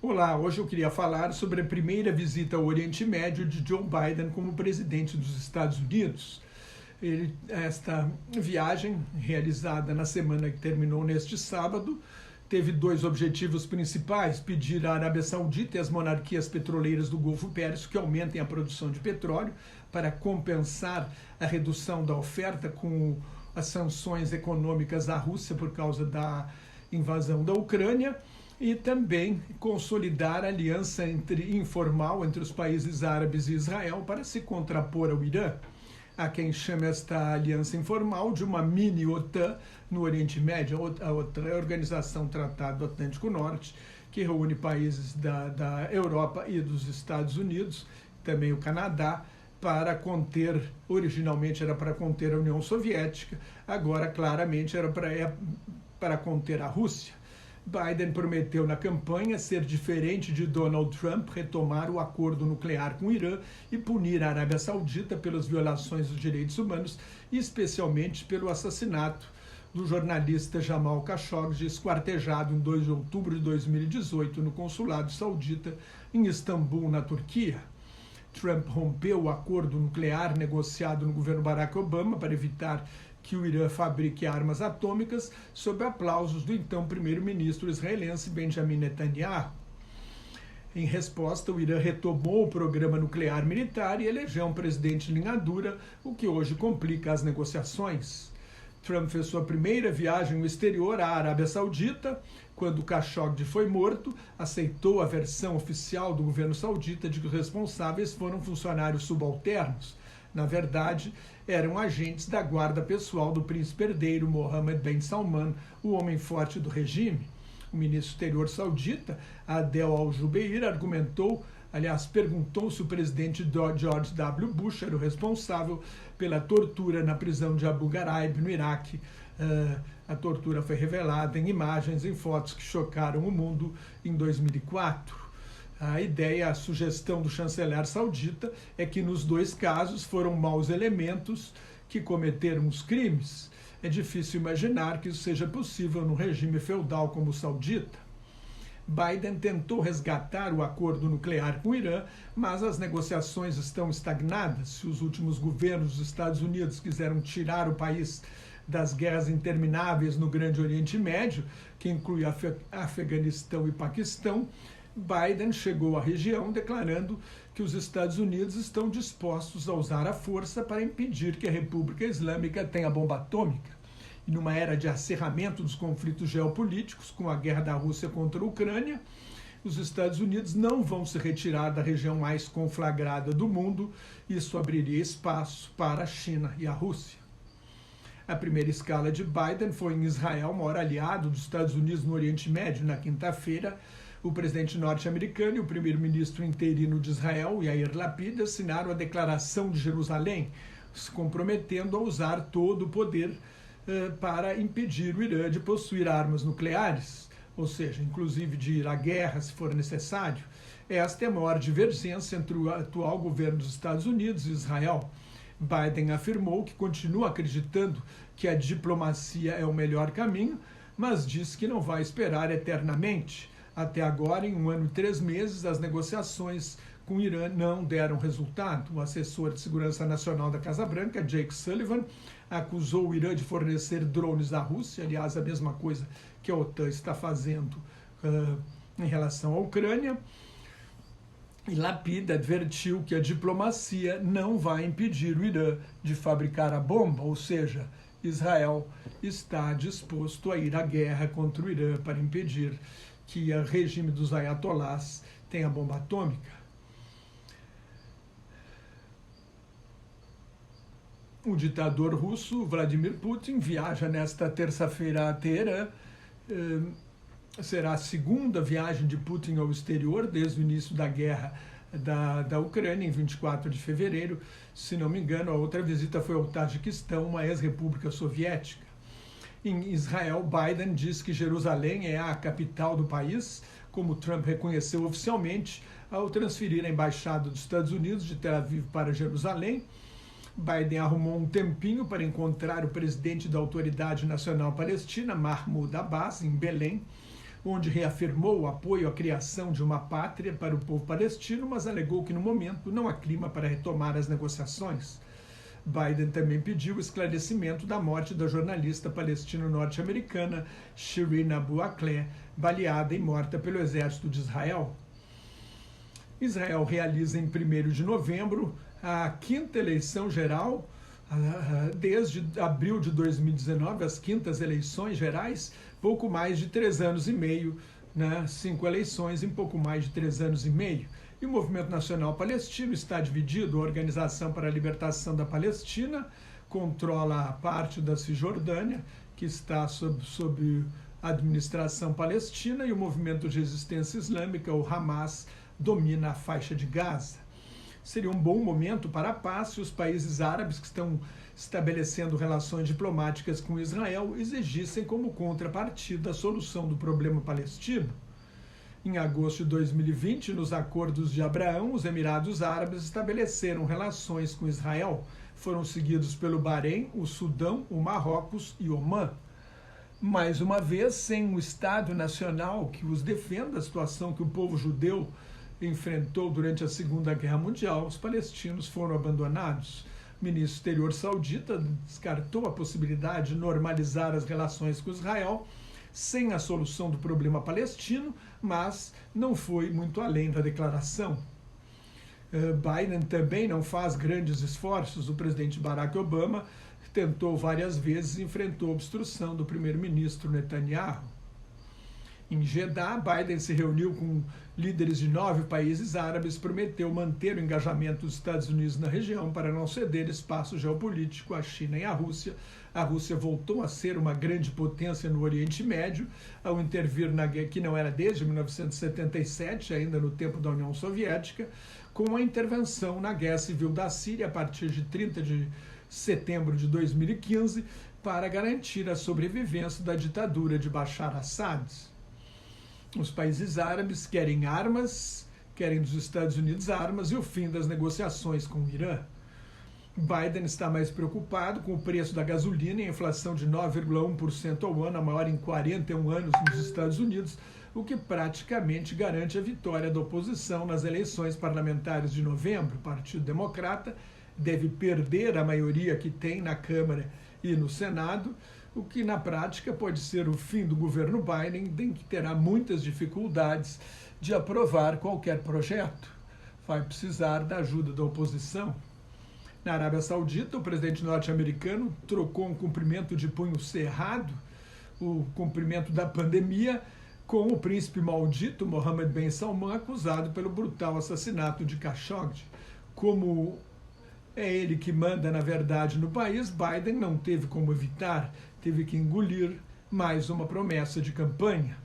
Olá, hoje eu queria falar sobre a primeira visita ao Oriente Médio de Joe Biden como presidente dos Estados Unidos. Esta viagem, realizada na semana que terminou neste sábado, teve dois objetivos principais: pedir à Arábia Saudita e às monarquias petroleiras do Golfo Pérsico que aumentem a produção de petróleo para compensar a redução da oferta com as sanções econômicas à Rússia por causa da invasão da Ucrânia, e também consolidar a aliança informal entre os países árabes e Israel para se contrapor ao Irã. Há quem chama esta aliança informal de uma mini-OTAN no Oriente Médio. A OTAN é a Organização Tratado do Atlântico Norte, que reúne países da Europa e dos Estados Unidos, também o Canadá, originalmente era para conter a União Soviética, agora claramente era para conter a Rússia. Biden prometeu na campanha ser diferente de Donald Trump, retomar o acordo nuclear com o Irã e punir a Arábia Saudita pelas violações dos direitos humanos, e especialmente pelo assassinato do jornalista Jamal Khashoggi, esquartejado em 2 de outubro de 2018 no consulado saudita em Istambul, na Turquia. Trump rompeu o acordo nuclear negociado no governo Barack Obama para evitar que o Irã fabrique armas atômicas, sob aplausos do então primeiro-ministro israelense Benjamin Netanyahu. Em resposta, o Irã retomou o programa nuclear militar e elegeu um presidente linha dura, o que hoje complica as negociações. Trump fez sua primeira viagem no exterior à Arábia Saudita. Quando Khashoggi foi morto, aceitou a versão oficial do governo saudita de que os responsáveis foram funcionários subalternos. Na verdade, eram agentes da guarda pessoal do príncipe herdeiro Mohammed bin Salman, o homem forte do regime. O ministro exterior saudita, Adel Al-Jubeir, perguntou se o presidente George W. Bush era o responsável pela tortura na prisão de Abu Ghraib, no Iraque. A tortura foi revelada em imagens, em fotos que chocaram o mundo em 2004. A sugestão do chanceler saudita é que nos dois casos foram maus elementos que cometeram os crimes. É difícil imaginar que isso seja possível num regime feudal como o saudita. Biden tentou resgatar o acordo nuclear com o Irã, mas as negociações estão estagnadas. Se os últimos governos dos Estados Unidos quiseram tirar o país das guerras intermináveis no Grande Oriente Médio, que inclui Afeganistão e Paquistão, Biden chegou à região declarando que os Estados Unidos estão dispostos a usar a força para impedir que a República Islâmica tenha bomba atômica. E numa era de acerramento dos conflitos geopolíticos, com a guerra da Rússia contra a Ucrânia, os Estados Unidos não vão se retirar da região mais conflagrada do mundo. Isso abriria espaço para a China e a Rússia. A primeira escala de Biden foi em Israel, maior aliado dos Estados Unidos no Oriente Médio. Na quinta-feira, o presidente norte-americano e o primeiro-ministro interino de Israel, Yair Lapid, assinaram a Declaração de Jerusalém, se comprometendo a usar todo o poder para impedir o Irã de possuir armas nucleares, ou seja, inclusive de ir à guerra se for necessário. Esta é a maior divergência entre o atual governo dos Estados Unidos e Israel. Biden afirmou que continua acreditando que a diplomacia é o melhor caminho, mas disse que não vai esperar eternamente. Até agora, em 1 ano e 3 meses, as negociações com o Irã não deram resultado. O assessor de segurança nacional da Casa Branca, Jake Sullivan, acusou o Irã de fornecer drones à Rússia, aliás, a mesma coisa que a OTAN está fazendo em relação à Ucrânia. E Lapid advertiu que a diplomacia não vai impedir o Irã de fabricar a bomba, ou seja, Israel está disposto a ir à guerra contra o Irã para impedir que o regime dos ayatolás tenha bomba atômica. O ditador russo Vladimir Putin viaja nesta terça-feira a Teherã. Será a segunda viagem de Putin ao exterior desde o início da guerra da Ucrânia, em 24 de fevereiro. Se não me engano, a outra visita foi ao Tajiquistão, uma ex-república soviética. Em Israel, Biden diz que Jerusalém é a capital do país, como Trump reconheceu oficialmente ao transferir a embaixada dos Estados Unidos de Tel Aviv para Jerusalém. Biden arrumou um tempinho para encontrar o presidente da Autoridade Nacional Palestina, Mahmoud Abbas, em Belém. onde reafirmou o apoio à criação de uma pátria para o povo palestino, mas alegou que no momento não há clima para retomar as negociações. Biden também pediu esclarecimento da morte da jornalista palestino-norte-americana Shireen Abu Akleh, baleada e morta pelo exército de Israel. Israel realiza em 1º de novembro a 5ª eleição geral, desde abril de 2019, as 5ª eleições gerais, pouco mais de 3 anos e meio, né? 5 eleições em pouco mais de 3 anos e meio. E o Movimento Nacional Palestino está dividido. A Organização para a Libertação da Palestina controla a parte da Cisjordânia, que está sob administração palestina, e o Movimento de Resistência Islâmica, o Hamas, domina a faixa de Gaza. Seria um bom momento para a paz se os países árabes que estão estabelecendo relações diplomáticas com Israel exigissem como contrapartida a solução do problema palestino. Em agosto de 2020, nos Acordos de Abraão, os Emirados Árabes estabeleceram relações com Israel. Foram seguidos pelo Bahrein, o Sudão, o Marrocos e Omã. Mais uma vez, sem um Estado nacional que os defenda, a situação que o povo judeu enfrentou durante a Segunda Guerra Mundial, os palestinos foram abandonados. O ministro exterior saudita descartou a possibilidade de normalizar as relações com Israel sem a solução do problema palestino, mas não foi muito além da declaração. Biden também não faz grandes esforços. O presidente Barack Obama tentou várias vezes e enfrentou obstrução do primeiro-ministro Netanyahu. Em Jeddah, Biden se reuniu com líderes de 9 países árabes, prometeu manter o engajamento dos Estados Unidos na região para não ceder espaço geopolítico à China e à Rússia. A Rússia voltou a ser uma grande potência no Oriente Médio ao intervir na guerra, que não era desde 1977, ainda no tempo da União Soviética, com a intervenção na Guerra Civil da Síria a partir de 30 de setembro de 2015 para garantir a sobrevivência da ditadura de Bashar Assad. Os países árabes querem armas, querem dos Estados Unidos armas e o fim das negociações com o Irã. Biden está mais preocupado com o preço da gasolina e a inflação de 9,1% ao ano, a maior em 41 anos nos Estados Unidos, o que praticamente garante a vitória da oposição nas eleições parlamentares de novembro. O Partido Democrata deve perder a maioria que tem na Câmara e no Senado, o que na prática pode ser o fim do governo Biden, que terá muitas dificuldades de aprovar qualquer projeto. Vai precisar da ajuda da oposição. Na Arábia Saudita, o presidente norte-americano trocou um cumprimento de punho cerrado, o cumprimento da pandemia, com o príncipe maldito Mohammed bin Salman, acusado pelo brutal assassinato de Khashoggi. Como é ele que manda, na verdade, no país, Biden não teve como evitar, teve que engolir mais uma promessa de campanha.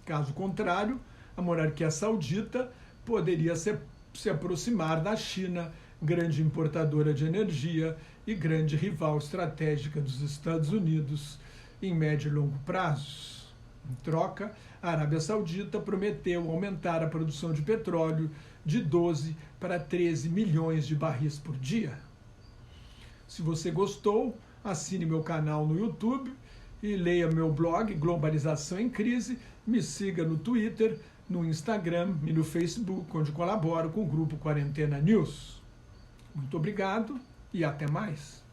Caso contrário, a monarquia saudita poderia se aproximar da China, grande importadora de energia e grande rival estratégica dos Estados Unidos em médio e longo prazos. Em troca, a Arábia Saudita prometeu aumentar a produção de petróleo de 12 para 13 milhões de barris por dia. Se você gostou, assine meu canal no YouTube e leia meu blog Globalização em Crise. Me siga no Twitter, no Instagram e no Facebook, onde colaboro com o grupo Quarentena News. Muito obrigado e até mais.